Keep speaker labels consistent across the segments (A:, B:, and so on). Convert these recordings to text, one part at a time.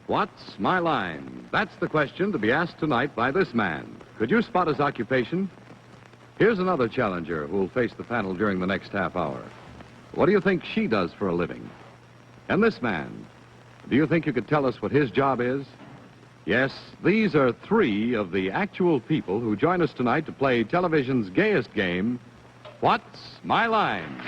A: What's my line? That's the question to be asked tonight by this man. Could you spot his occupation? Here's another challenger who will face the panel during the next half hour. What do you think she does for a living? And this man, do you think you could tell us what his job is? Yes, these are three of the actual people who join us tonight to play television's gayest game, What's My Line?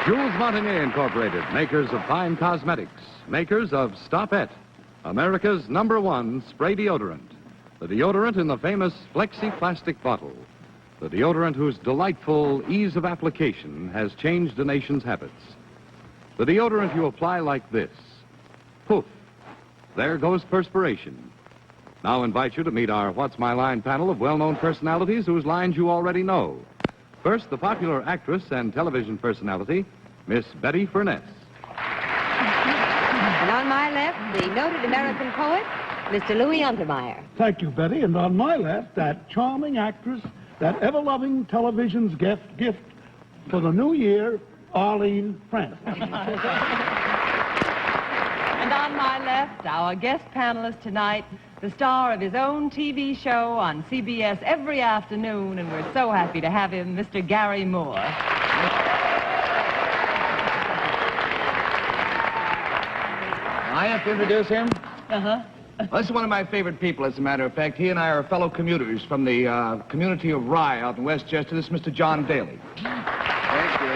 A: Jules Montagne Incorporated, makers of fine cosmetics, makers of Stop-It, America's #1 spray deodorant. The deodorant in the famous flexi-plastic bottle. The deodorant whose delightful ease of application has changed a nation's habits. The deodorant you apply like this. Poof. There goes perspiration. Now I invite you to meet our What's My Line panel of well-known personalities whose lines you already know. First, the popular actress and television personality, Miss Betty Furness.
B: And on my left, the noted American poet, Mr. Louis Untermeyer.
C: Thank you, Betty. And on my left, that charming actress, that ever-loving television's gift for the new year, Arlene.
D: And on my left, our guest panelist tonight, the star of his own TV show on CBS every afternoon, and we're so happy to have him, Mr. Garry Moore.
E: I have to introduce him?
D: Uh-huh.
E: Well, this is one of my favorite people, as a matter of fact. He and I are fellow commuters from the community of Rye out in Westchester. This is Mr. John Daly.
F: Thank you.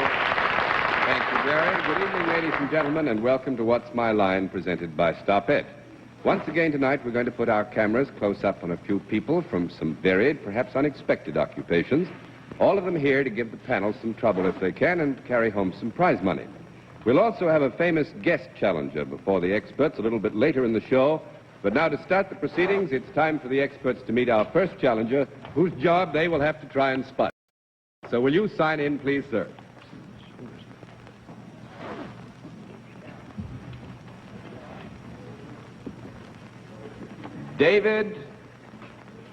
F: Thank you, Garry. Good evening, ladies and gentlemen, and welcome to What's My Line, presented by Stop-It. Once again tonight, we're going to put our cameras close up on a few people from some varied, perhaps unexpected occupations. All of them here to give the panel some trouble if they can and carry home some prize money. We'll also have a famous guest challenger before the experts a little bit later in the show. But now to start the proceedings, it's time for the experts to meet our first challenger, whose job they will have to try and spot. So will you sign in, please, sir? David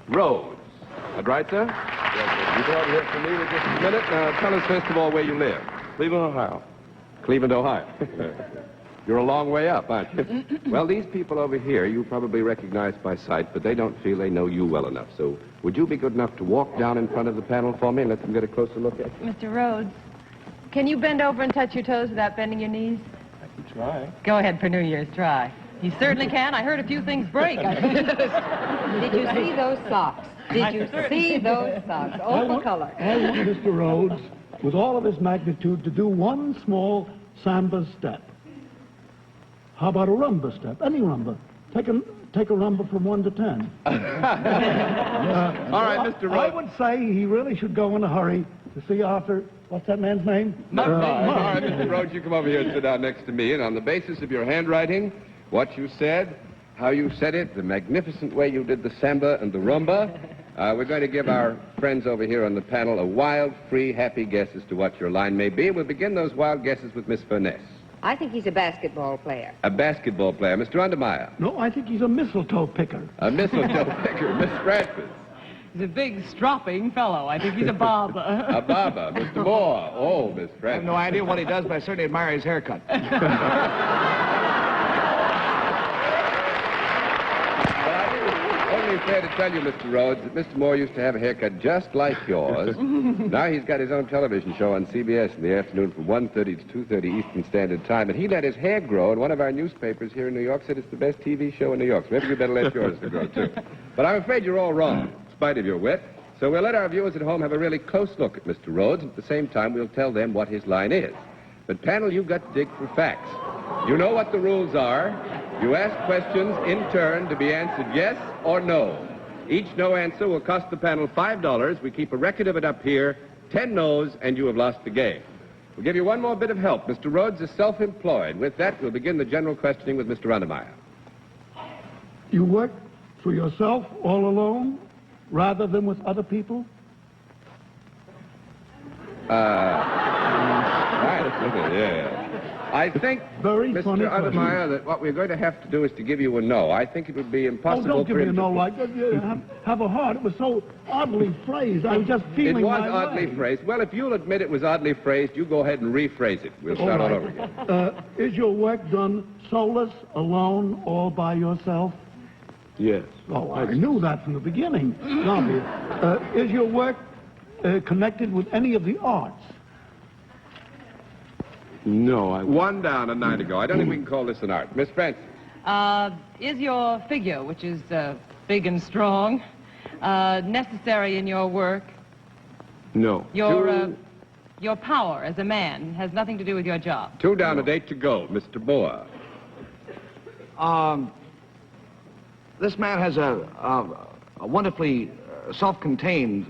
F: Rhodes. That right, sir? Yes, sir. You go over here for me with just a minute. Now, tell us first of all where you live.
G: Cleveland, Ohio.
F: Cleveland, Ohio. You're a long way up, aren't you? Well, these people over here you probably recognize by sight, but they don't feel they know you well enough. So would you be good enough to walk down in front of the panel for me and let them get a closer look at you?
D: Mr. Rhodes, can you bend over and touch your toes without bending your knees?
G: I can try.
D: Go ahead for New Year's, try. You certainly can. I heard a few things break.
B: Did you see those socks? Did you see those socks? Opal color.
C: I want Mr. Rhodes, with all of his magnitude, to do one small samba step. How about a rumba step? Any rumba. Take a rumba from 1 to 10.
F: All right, Mr. Rhodes.
C: I would say he really should go in a hurry to see Arthur. What's that man's name?
F: All right, Mr. Rhodes, you come over here and sit down next to me, and on the basis of your handwriting, what you said, how you said it, the magnificent way you did the samba and the rumba, we're going to give our friends over here on the panel a wild, free, happy guess as to what your line may be. We'll begin those wild guesses with Miss Furness.
B: I think he's a basketball player.
F: A basketball player. Mr. Untermeyer.
C: No, I think he's a mistletoe picker.
F: A mistletoe picker. Miss Stratford.
D: He's a big, stropping fellow. I think he's a barber.
F: A barber. Mr. Moore. Oh, Miss
E: I have
F: Stratford.
E: no idea what he does, but I certainly admire his haircut.
F: Only fair to tell you, Mr. Rhodes, that Mr. Moore used to have a haircut just like yours. Now he's got his own television show on CBS in the afternoon from 1:30 to 2:30 Eastern Standard Time, and he let his hair grow, and one of our newspapers here in New York said it's the best TV show in New York, so maybe you better let yours grow, too. But I'm afraid you're all wrong, in spite of your wit. So we'll let our viewers at home have a really close look at Mr. Rhodes, and at the same time we'll tell them what his line is. But, panel, you've got to dig for facts. You know what the rules are. You ask questions in turn to be answered yes or no. Each no answer will cost the panel $5. We keep a record of it up here. 10 no's, and you have lost the game. We'll give you one more bit of help. Mr. Rhodes is self-employed. With that, we'll begin the general questioning with Mr. Untermeyer.
C: You work for yourself all alone rather than with other people?
F: Right. Yeah. I think,
C: Very
F: Mr.
C: funny question.
F: Untermeyer, that what we're going to have to do is to give you a no. I think it would be
C: Oh,
F: impossible
C: don't give
F: for
C: me a
F: him
C: no
F: to...
C: like that. Have a heart. It was so oddly phrased. I was just
F: It
C: feeling
F: was
C: my
F: oddly
C: way.
F: phrased. Well, if you'll admit it was oddly phrased, you go ahead and rephrase it. We'll start all over again.
C: Is your work done solus, alone, all by yourself?
G: Yes.
C: Oh, I knew that from the beginning. Obvious. Is your work connected with any of the arts?
G: No, I...
F: One down a night ago. I don't think we can call this an art. Miss Francis.
D: Is your figure, which is big and strong, necessary in your work?
G: No.
D: Your power as a man has nothing to do with your job.
F: Two down, a date to go. Mr. Boer.
E: This man has a wonderfully self-contained,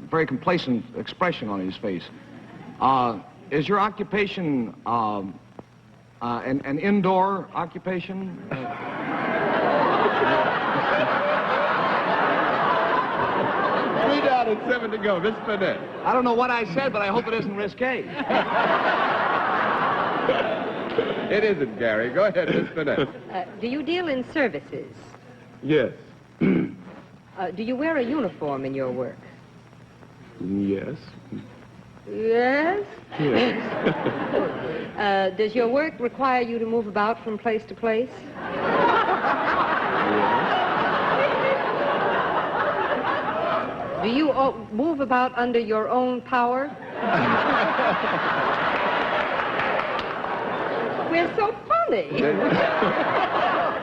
E: very complacent expression on his face. Is your occupation an indoor occupation?
F: 3 down and 7 to go. Miss Furness.
E: I don't know what I said, but I hope it isn't risque.
F: It isn't, Garry. Go ahead, Miss Furness.
B: Do you deal in services?
G: Yes.
B: Do you wear a uniform in your work?
G: Yes.
B: Yes.
G: Yes.
B: Does your work require you to move about from place to place? Do you move about under your own power? We're so funny.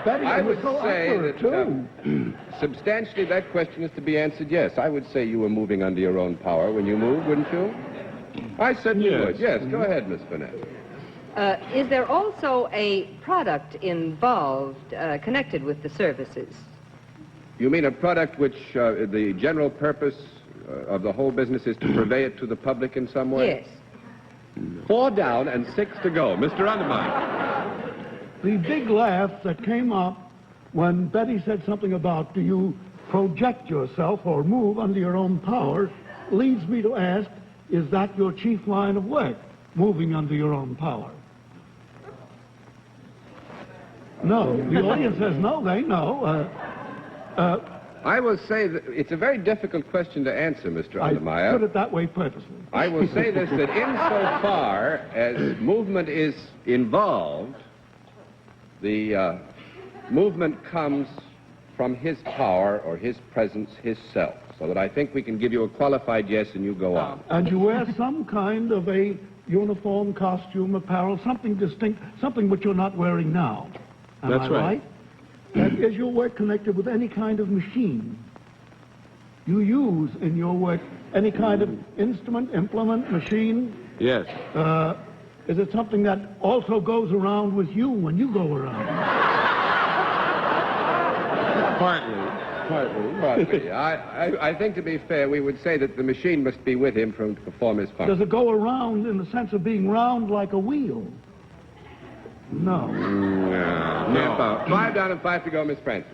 C: Betty,
F: I
C: you were
F: would
C: so
F: say
C: accurate,
F: that
C: too.
F: substantially that question is to be answered yes. I would say you were moving under your own power when you moved, wouldn't you? I certainly
G: Yes.
F: would. Yes, go ahead, Miss Furness.
B: Is there also a product involved connected with the services?
F: You mean a product which the general purpose of the whole business is to purvey it to the public in some way?
B: Yes.
F: 4 down and 6 to go. Mr. Untermeyer.
C: The big laugh that came up when Betty said something about do you project yourself or move under your own power leads me to ask, is that your chief line of work, moving under your own power? No. The audience says no, they know.
F: I will say that it's a very difficult question to answer, Mr.
C: I
F: Untermeyer.
C: put it that way purposely.
F: I will say this, that insofar as movement is involved, the movement comes from his power or his presence, his self. So that I think we can give you a qualified yes and you go on.
C: And you wear some kind of a uniform, costume, apparel, something distinct, something which you're not wearing now. Am
G: That's
C: I
G: right.
C: And is your work connected with any kind of machine? You use in your work any kind of instrument, implement, machine?
G: Yes.
C: Is it something that also goes around with you when you go around?
G: Partly.
F: Partly. I think, to be fair, we would say that the machine must be with him to perform his function.
C: Does it go around in the sense of being round like a wheel? No.
F: No. 5 down and 5 to go, Miss Francis.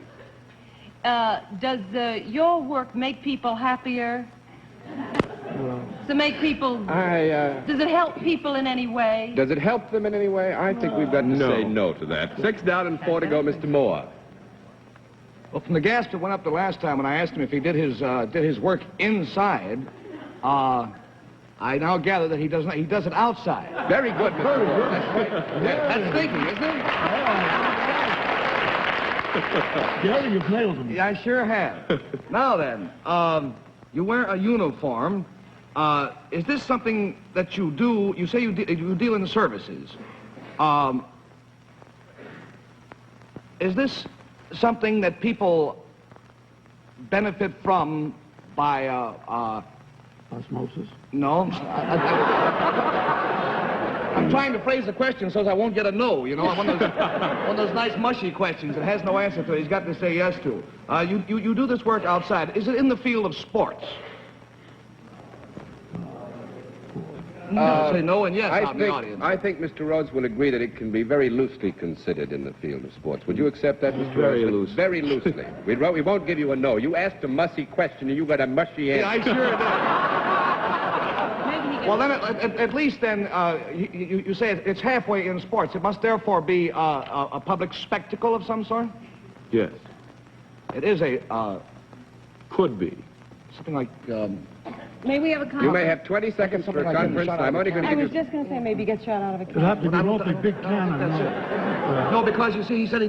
D: Does your work make people happier? To make people... Does it help people in any way?
F: Does it help them in any way? I think we've got to say no to that. 6 down and 4 to go, Mr. Moore.
E: Well, from the gasp that went up the last time when I asked him if he did his work inside, I now gather that he does not. He does it outside.
F: Very good, Mr. Moore.
E: That's thinking, isn't it?
C: Garry, you've nailed him.
E: Yeah, I sure have. Now then, you wear a uniform. Is this something that you do? You say you deal in services. Is this something that people benefit from by
C: Osmosis.
E: no? I'm trying to phrase the question so I won't get a no, you know, one of those nice mushy questions that has no answer to it. He's got to say yes to. You do this work outside. Is it in the field of sports? No, say no and yes out in the audience.
F: I think Mr. Rhodes will agree that it can be very loosely considered in the field of sports. Would you accept that, Mr.
G: Very
F: Rhodes?
G: loosely.
F: Very loosely. We won't give you a no. You asked a mushy question and you got a mushy answer.
E: Yeah, I sure did.
B: Maybe he
E: Well, then, at least then, you say it's halfway in sports. It must therefore be a public spectacle of some sort?
G: Yes.
E: It is
G: Could be.
E: something like,
D: May we have a comment?
F: You may have 20 seconds for
E: Something
F: a
E: like
F: conference.
E: shot out
F: I'm
E: of
F: only
E: a
F: going to
D: I
F: give
D: was
F: you...
D: just going to say maybe get shot out of a
C: It'd have to be
E: I
C: an
E: don't
C: awfully
E: think-
C: big cannon.
E: that's
C: no.
E: no, because you see, he said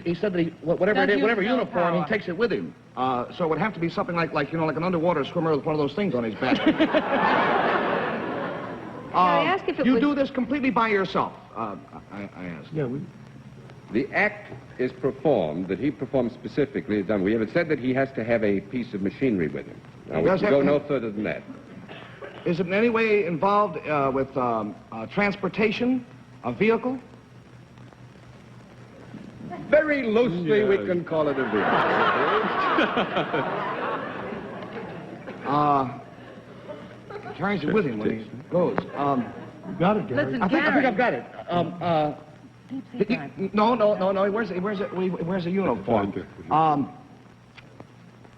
E: he said that whatever it
D: Does
E: is, whatever
D: use no
E: uniform, he
D: power.
E: takes it with him. So it would have to be something like an underwater swimmer with one of those things on his back.
B: I asked if it
E: you
B: was...
E: do this completely by yourself. I asked.
C: Yeah,
F: The act is performed, that he performs specifically, is done. We have said that he has to have a piece of machinery with him. Now, we
E: does
F: can
E: have
F: go
E: to
F: no
E: have-
F: further than that.
E: Is it in any way involved with transportation, a vehicle?
F: Very loosely, we
G: Yes.
F: can call it a vehicle.
E: Carries it with him when he goes.
C: you got it, Gary.
D: Listen,
E: I think
D: Garry.
E: I've got it. No. He wears a uniform.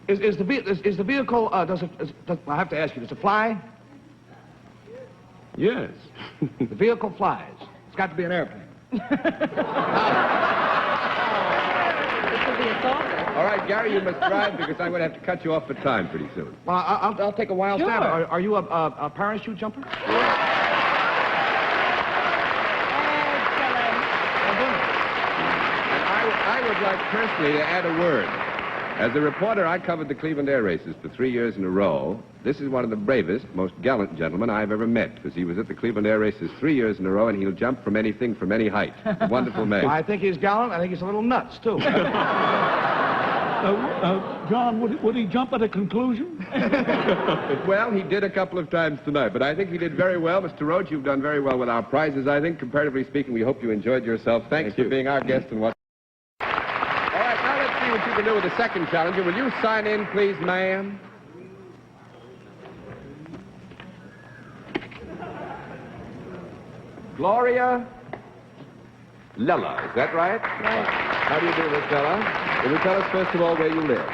E: Is the vehicle? Does I have to ask you? Does it fly?
G: Yes.
E: The vehicle flies. It's got to be an airplane.
F: All right, Gary, you must drive because I'm going to have to cut you off for time pretty soon.
E: Well, I'll take a wild stab.
D: Sure.
E: Are you a parachute jumper?
F: And I would like personally to add a word. As a reporter, I covered the Cleveland Air Races for 3 years in a row. This is one of the bravest, most gallant gentlemen I've ever met, because he was at the Cleveland Air Races 3 years in a row, and he'll jump from anything, from any height. A wonderful man.
E: I think he's gallant. I think he's a little nuts, too.
C: John, would he jump at a conclusion?
F: Well, he did a couple of times tonight, but I think he did very well. Mr. Rhodes, you've done very well with our prizes, I think. Comparatively speaking, we hope you enjoyed yourself. Thanks for being our guest and what. All right, now let's see what you can do with the second challenger. Will you sign in, please, ma'am? Gloria Lella, is that right? Right. How do you do, Miss Lella? Will you tell us, first of all, where you live?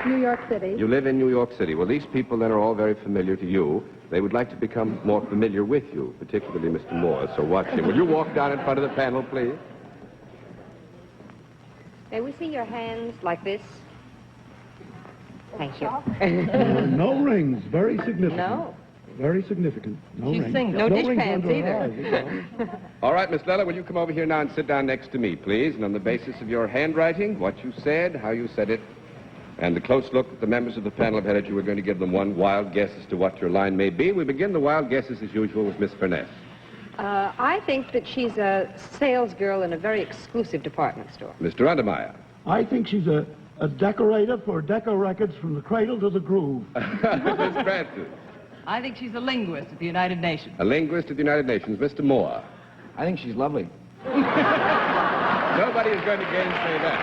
H: New York City.
F: You live in New York City. Well, these people then are all very familiar to you. They would like to become more familiar with you, particularly Mr. Moore, so watch him. Will you walk down in front of the panel, please?
B: May we see your hands like this? Thank you.
C: No rings. Very significant.
B: No.
C: Very significant. No
D: She's
C: rings.
D: single.
B: No dish
C: rings
B: pants
C: under her
B: either.
C: eyes, you know.
F: All right, Miss Lella, will you come over here now and sit down next to me, please? And on the basis of your handwriting, what you said, how you said it, and the close look that the members of the panel have had at you, we're going to give them one wild guess as to what your line may be. We begin the wild guesses, as usual, with Miss Furness.
B: I think that she's a sales girl in a very exclusive department store.
F: Mr. Untermeyer.
C: I think she's a decorator for Decca Records from the cradle to the groove.
F: Miss Francis.
D: I think she's a linguist at the United Nations.
F: A linguist at the United Nations. Mr. Moore.
E: I think she's lovely.
F: Nobody is going to gainsay that.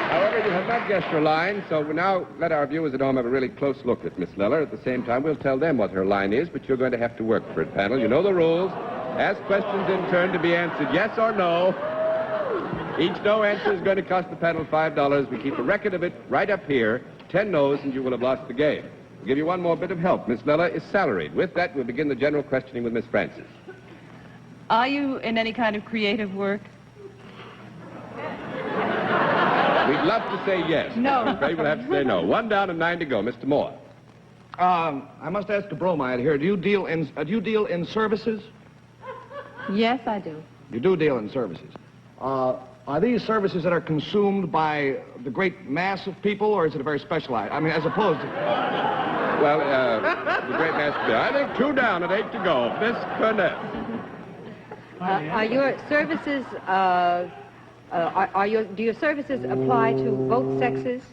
F: However, you have not guessed her line, so we now let our viewers at home have a really close look at Miss Lella. At the same time, we'll tell them what her line is, but you're going to have to work for it, panel. You know the rules. Ask questions in turn to be answered yes or no. Each no answer is going to cost the panel $5. We keep a record of it right up here. 10 no's, and you will have lost the game. We'll give you one more bit of help. Miss Lella is salaried. With that, we'll begin the general questioning with Miss Francis.
D: Are you in any kind of creative work?
F: We'd love to say yes.
D: No.
F: I'm afraid we'll have to say no. 1 down and 9 to go. Mr. Moore.
E: I must ask a bromide here. Do you deal in services?
H: Yes, I do.
E: You do deal in services. Are these services that are consumed by the great mass of people, or is it a very specialized? I mean, as opposed to...
F: Well, the great master. I think 2 down and 8 to go. Miss Furness.
B: Are your services, do your services apply to both sexes?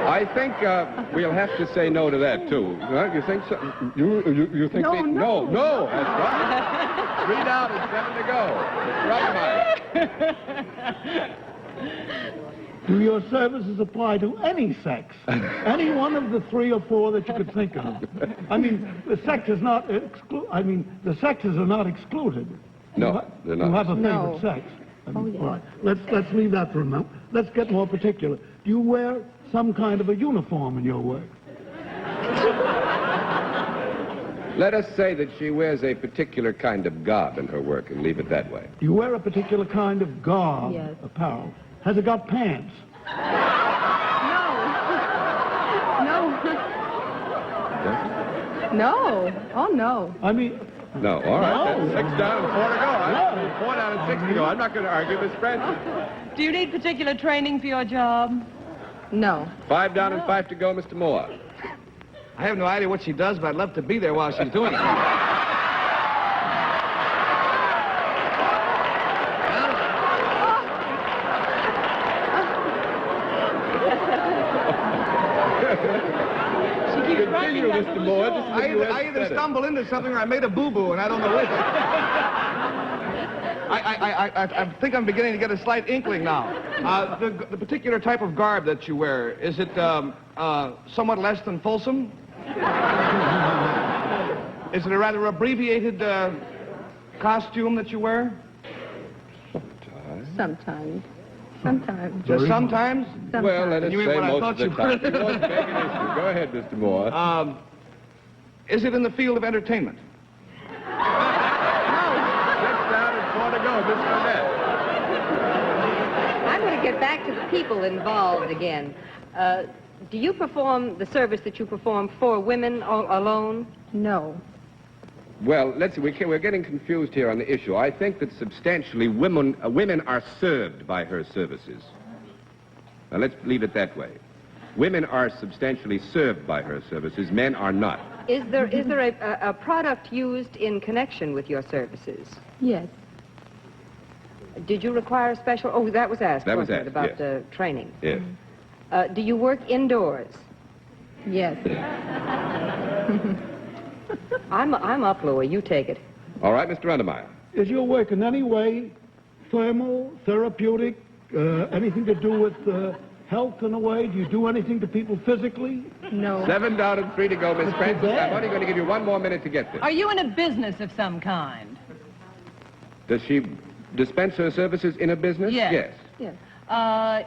F: I think we'll have to say no to that, too. Huh? You think so? You think
H: No,
F: they...
H: no.
F: No, that's right. 3 down and 7 to go. Mr. Untermeyer.
C: Do your services apply to any sex? Any one of the 3 or 4 that you could think of? I mean, the sex is not the sexes are not excluded.
F: No, they're not.
C: You have a favorite
H: No.
C: sex.
H: Oh, yeah.
C: All right. Let's leave that for a moment. Let's get more particular. Do you wear some kind of a uniform in your work?
F: Let us say that she wears a particular kind of garb in her work and leave it that way.
C: You wear a particular kind of garb,
H: Yes.
C: apparel. Has it got pants?
H: No. Oh, no.
C: I mean,
F: No, all right.
C: No.
F: That's 6 down and 4 to go.
C: No.
F: 4 down and 6 to go. I'm not going to argue, Miss Francis.
D: Do you need particular training for your job?
H: No.
F: 5 down and 5 to go, Mr. Moore.
E: I have no idea what she does, but I'd love to be there while she's doing it.
F: Continue, Mr. Moore. This is the
E: I
F: U.S.
E: either
F: Senate.
E: stumbled into something or I made a boo-boo, and I don't know which. I think I'm beginning to get a slight inkling now. The particular type of garb that you wear, is it somewhat less than fulsome? Is it a rather abbreviated costume that you wear?
H: Sometimes. Sometimes.
E: Just sometimes?
F: Well, let us
E: You mean
F: say
E: what I
F: most
E: thought
F: of the
E: you
F: time.
E: were?
F: It won't make an issue. Go ahead, Mr. Moore.
E: Is it in the field of entertainment?
F: 6 down and 4 to go, Miss Furness.
B: I'm going to get back to the people involved again. Do you perform the service that you perform for women alone?
H: No.
F: Well, let's see. We're getting confused here on the issue. I think that substantially women are served by her services. Now, let's leave it that way. Women are substantially served by her services. Men are not.
B: Is there a product used in connection with your services?
H: Yes.
B: Did you require special... Oh, that was asked,
F: That was
B: wasn't it,
F: asked,
B: about
F: yes.
B: the training?
F: Yes.
B: Do you work indoors?
H: Yes.
B: I'm up, Louis. You take it.
F: All right, Mr. Untermeyer.
C: is your work in any way thermal, therapeutic, anything to do with health in a way? Do you do anything to people physically?
H: No.
F: 7 down and 3 to go, Miss Francis.
C: bad.
F: I'm only going to give you 1 more minute to get this.
D: Are you in a business of some kind?
F: Does she dispense her services in a business?
D: Yes.
F: Yes.
H: Yes.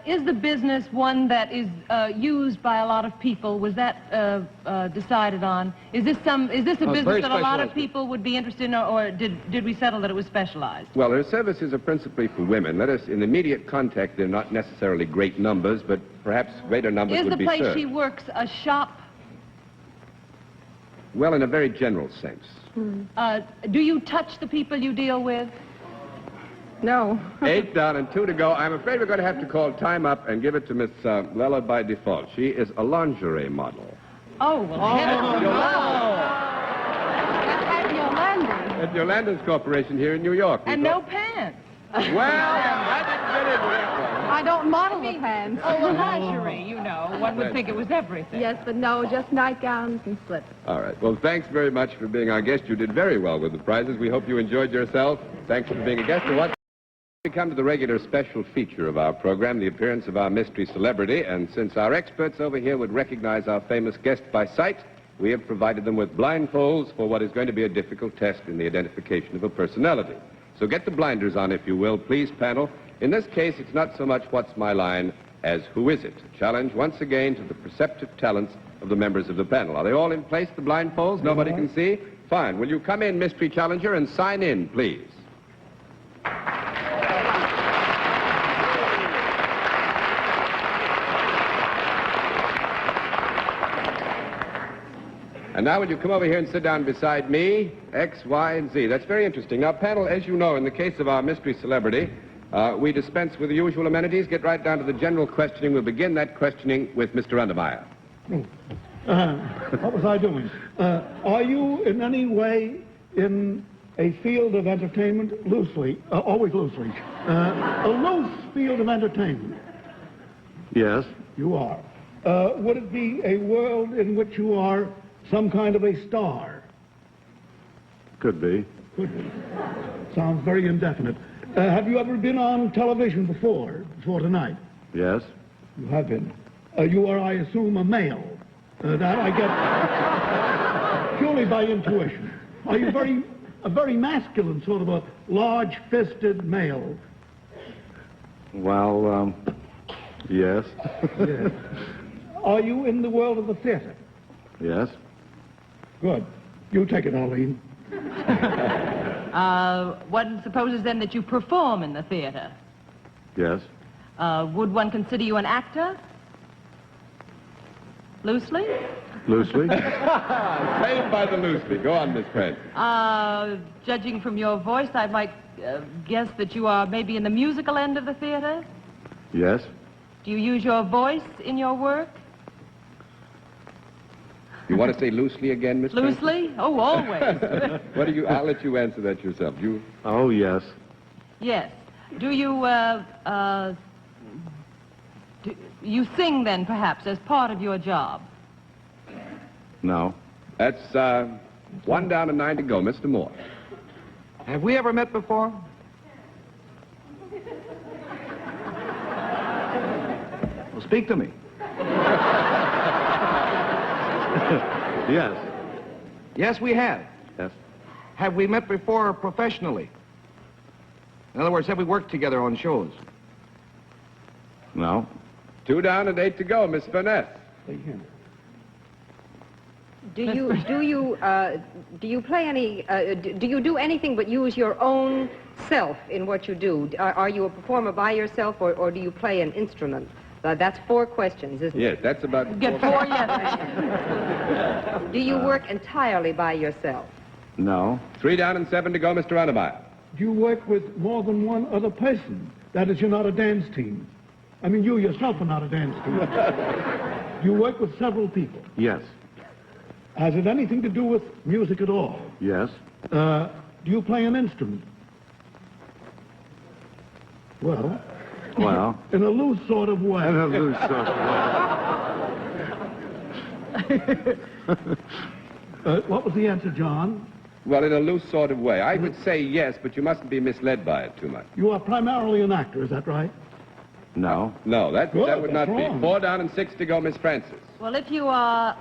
D: Is the business one that is used by a lot of people? Was that decided on? Is this a
E: it's
D: business
E: very
D: that a lot of
E: specialized.
D: people would be interested in, or did we settle that it was specialized?
F: Well, her services are principally for women. Let us, in immediate contact, they're not necessarily great numbers, but perhaps greater numbers
D: Is
F: would
D: the
F: be
D: place
F: served.
D: she works a shop?
F: Well, in a very general sense.
D: Do you touch the people you deal with?
H: No.
F: 8 down and 2 to go. I'm afraid we're going to have to call time up and give it to Miss Lella by default. She is a lingerie model.
D: Oh, well, heavens no.
H: At Yolanda.
F: At Yolanda's Corporation here in New York.
D: And no pants.
F: Well, let's get into that one.
H: I don't model the pants.
D: Oh, well, lingerie, you know. One would think it was everything.
H: Yes, but no, just nightgowns and slips.
F: All right. Well, thanks very much for being our guest. You did very well with the prizes. We hope you enjoyed yourself. Thanks for being a guest. And we come to the regular special feature of our program, the appearance of our mystery celebrity. And since our experts over here would recognize our famous guest by sight, we have provided them with blindfolds for what is going to be a difficult test in the identification of a personality. So get the blinders on, if you will, please, panel. In this case, it's not so much what's my line as who is it? A challenge once again to the perceptive talents of the members of the panel. Are they all in place, the blindfolds? Nobody can see? Fine. Will you come in, mystery challenger, and sign in, please? And now will you come over here and sit down beside me? X, Y, and Z. That's very interesting. Now, panel, as you know, in the case of our mystery celebrity, we dispense with the usual amenities, get right down to the general questioning. We'll begin that questioning with Mr. Untermeyer.
C: What was I doing? Are you in any way in a field of entertainment loosely, always loosely, a loose field of entertainment?
G: Yes.
C: You are. Would it be a world in which you are some kind of a star?
G: Could be.
C: Could be. Sounds very indefinite. Have you ever been on television before tonight?
G: Yes.
C: You have been. You are, I assume, a male. That I get purely by intuition. Are you a very masculine, sort of a large-fisted male?
G: Well, yes.
C: Yes. Are you in the world of the theater?
G: Yes.
C: Good. You take it, Arlene.
D: One supposes then that you perform in the theater.
G: Yes.
D: Would one consider you an actor? Loosely?
G: Loosely.
F: Saved by the loosely. Go on, Miss Francis.
D: Judging from your voice, I might guess that you are maybe in the musical end of the theater.
G: Yes.
D: Do you use your voice in your work?
F: You want to say loosely again, Miss Francis?
D: Loosely? Oh, always.
F: What do you... I'll let you answer that yourself. You...
G: Oh, yes.
D: Yes. Do you, you sing then, perhaps, as part of your job?
G: No.
F: That's 1 down and 9 to go. Mr. Moore.
E: Have we ever met before? Well, speak to me.
G: Yes.
E: Yes, we have.
G: Yes.
E: Have we met before professionally? In other words, have we worked together on shows?
G: No.
F: 2 down and 8 to go. Miss Furness.
B: Do you play any? Do you do anything but use your own self in what you do? Are you a performer by yourself, or do you play an instrument? That's 4 questions, isn't
F: Yes,
B: it?
F: that's about...
D: Get 4 yes.
B: Do you work entirely by yourself?
G: No.
F: 3 down and 7 to go. Mr. Untermeyer.
C: Do you work with more than one other person? That is, you're not a dance team. I mean, you yourself are not a dance team. You work with several people.
G: Yes.
C: Has it anything to do with music at all?
G: Yes.
C: Do you play an instrument? Well,
G: Well,
C: in a loose sort of way.
G: in a loose sort of
C: What was the answer, John?
F: Well, in a loose sort of way. I would say yes, but you mustn't be misled by it too much.
C: You are primarily an actor, is that right?
G: No.
F: No, that
C: Good,
F: would not
C: that's
F: be.
C: wrong.
F: 4 down and 6 to go. Miss Francis.
D: Well, if you are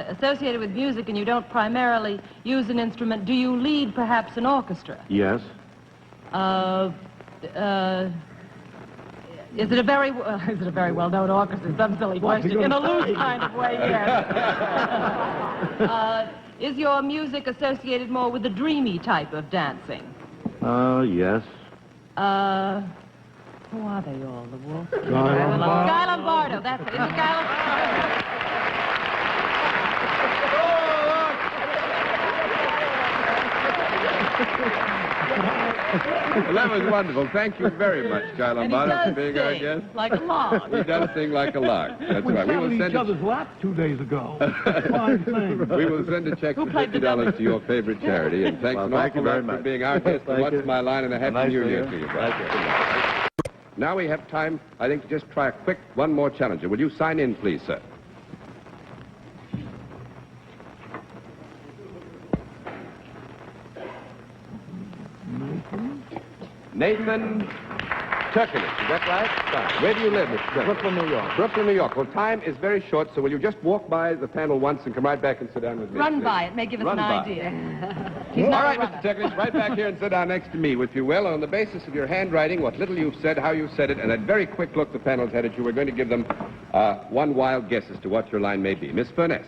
D: associated with music and you don't primarily use an instrument, do you lead perhaps an orchestra?
G: Yes.
D: Is it a very well-known orchestra? Some silly question. In a loose kind of way, yes. Is your music associated more with the dreamy type of dancing?
G: Yes.
D: Who are they all? The Wolf?
C: Lombardo.
D: Guy Lombardo. That's it. Is it Guy Lombardo?
F: Well, that was wonderful. Thank you very much, Guy
D: And he
F: Lombardo,
D: does
F: for being our guest.
D: sing like a log.
F: He does sing like a lark. That's
C: We
F: right.
C: sat on each other's lap 2 days ago. Fine thing.
F: We will send a check
D: Who
F: for
D: played the
F: $50 to your favorite charity. And thanks
G: Well,
F: an
G: thank
F: awful
G: you very
F: lot for
G: much.
F: being our guest.
G: Thank
F: What's
G: you.
F: my line and a happy
G: Nice
F: New
G: to
F: Year
G: you.
F: to you,
G: Thank
F: brother.
G: you.
F: Now we have time, I think, to just try a quick one more challenger. Will you sign in, please, sir? Nathan Turkinich, is that right? Where do you live, Mr. Turkinich?
E: Brooklyn, New York.
F: Brooklyn, New York. Well, time is very short, so will you just walk by the panel once and come right back and sit down with me?
D: Run
F: please?
D: by. It may give us
F: Run
D: an
F: by.
D: idea.
F: All right, Mr. Turkinich, right back here and sit down next to me, if you will. On the basis of your handwriting, what little you've said, how you said it, and that very quick look the panel's had at you, we're going to give them one wild guess as to what your line may be. Miss Furness.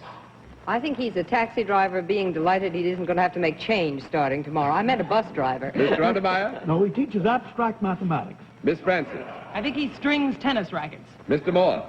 B: I think he's a taxi driver being delighted he isn't going to have to make change starting tomorrow. I meant a bus driver.
F: Mr. Untermeyer.
C: No, he teaches abstract mathematics.
F: Miss Francis.
D: I think he strings tennis rackets.
F: Mr. Moore.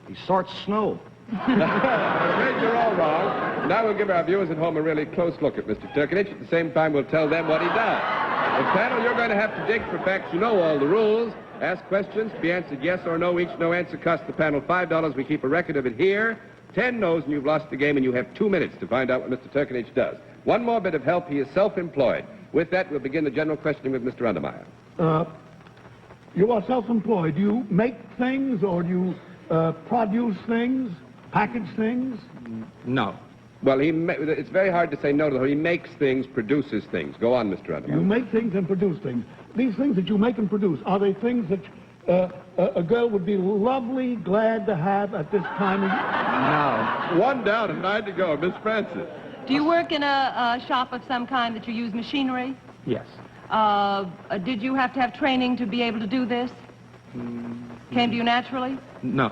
E: He sorts snow.
F: I'm afraid you're all wrong. Now we'll give our viewers at home a really close look at Mr. Turkinich. At the same time, we'll tell them what he does. The panel, you're going to have to dig for facts. You know all the rules. Ask questions to be answered yes or no. Each no answer costs the panel $5. We keep a record of it here. 10 no's and you've lost the game, and you have 2 minutes to find out what Mr. Turkinich does. One more bit of help. He is self-employed. With that, we'll begin the general questioning with Mr. Untermeyer.
C: You are self-employed. Do you make things, or do you produce things, package things?
E: No.
F: Well, it's very hard to say no to him. He makes things, produces things. Go on, Mr. Untermeyer.
C: You make things and produce things. These things that you make and produce, are they things that a girl would be lovely, glad to have at this time of year?
E: No.
F: 1 down and 9 to go. Miss Francis.
D: Do you work in a shop of some kind that you use machinery?
E: Yes.
D: Did you have to have training to be able to do this? Came to you naturally?
E: No.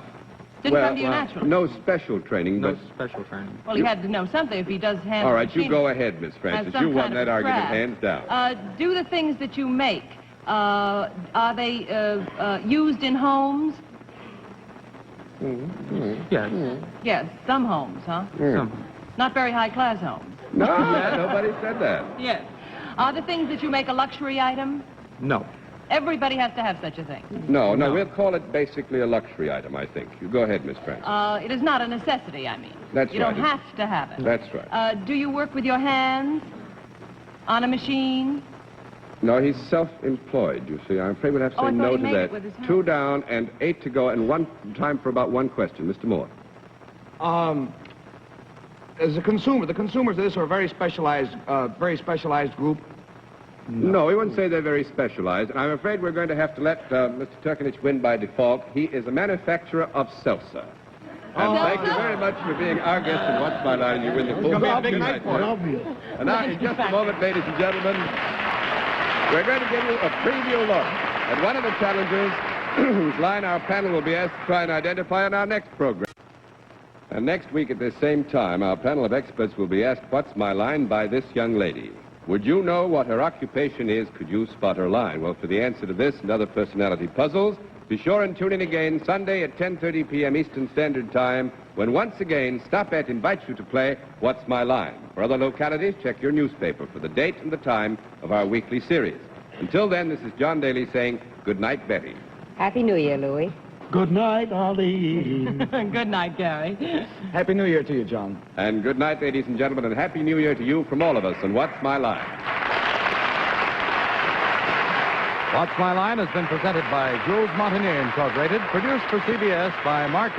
D: Didn't come to you naturally.
F: No special training,
G: No
F: but...
G: special training.
D: Well, he had to know something if he does handle
F: All right, you
D: machinery.
F: go ahead, Miss
D: Has
F: Francis.
D: some
F: You won
D: kind of
F: that
D: a
F: argument
D: craft.
F: hands down.
D: Do the things that you make, are they used in homes?
G: Yes.
D: Yes, some homes, huh?
G: Some.
D: Not very high-class homes.
F: No, nobody said that.
D: Yes. Are the things that you make a luxury item?
G: No.
D: Everybody has to have such a thing.
F: No, we'll call it basically a luxury item, I think. You go ahead, Miss Francis.
D: It is not a necessity, I mean.
F: That's
D: you
F: right.
D: don't have to have it.
F: That's right.
D: Do you work with your hands? On a machine?
F: No, he's self-employed, you see. I'm afraid we'll have to
D: Oh,
F: say
D: I thought
F: no
D: he
F: to
D: made
F: that.
D: it with his hands.
F: 2 down and 8 to go, and time for about one question. Mr. Moore.
E: As a consumer, the consumers of this are a very specialized group.
F: No, we wouldn't say they're very specialized, and I'm afraid we're going to have to let Mr. Turkinich win by default. He is a manufacturer of seltzer. And thank you very much for being our guest in What's My Line. You win the full
E: gonna be a big
F: Good
E: night
F: night,
E: for
F: sir.
C: Obvious.
F: And now, in just a moment, ladies and gentlemen, we're going to give you a preview look at one of the challenges whose line our panel will be asked to try and identify in our next program. And next week at this same time, our panel of experts will be asked, What's My Line by this young lady. Would you know what her occupation is? Could you spot her line? Well, for the answer to this and other personality puzzles, be sure and tune in again Sunday at 10:30 p.m. Eastern Standard Time, when once again Stop At invites you to play What's My Line. For other localities, check your newspaper for the date and the time of our weekly series. Until then, this is John Daly saying, Good night, Betty.
B: Happy New Year, Louis.
C: Good night, Arlene.
D: Good night, Gary.
E: Happy New Year to you, John.
F: And good night, ladies and gentlemen, and Happy New Year to you from all of us on What's My Line.
A: What's My Line has been presented by Jules Montagnier Incorporated, produced for CBS by Mark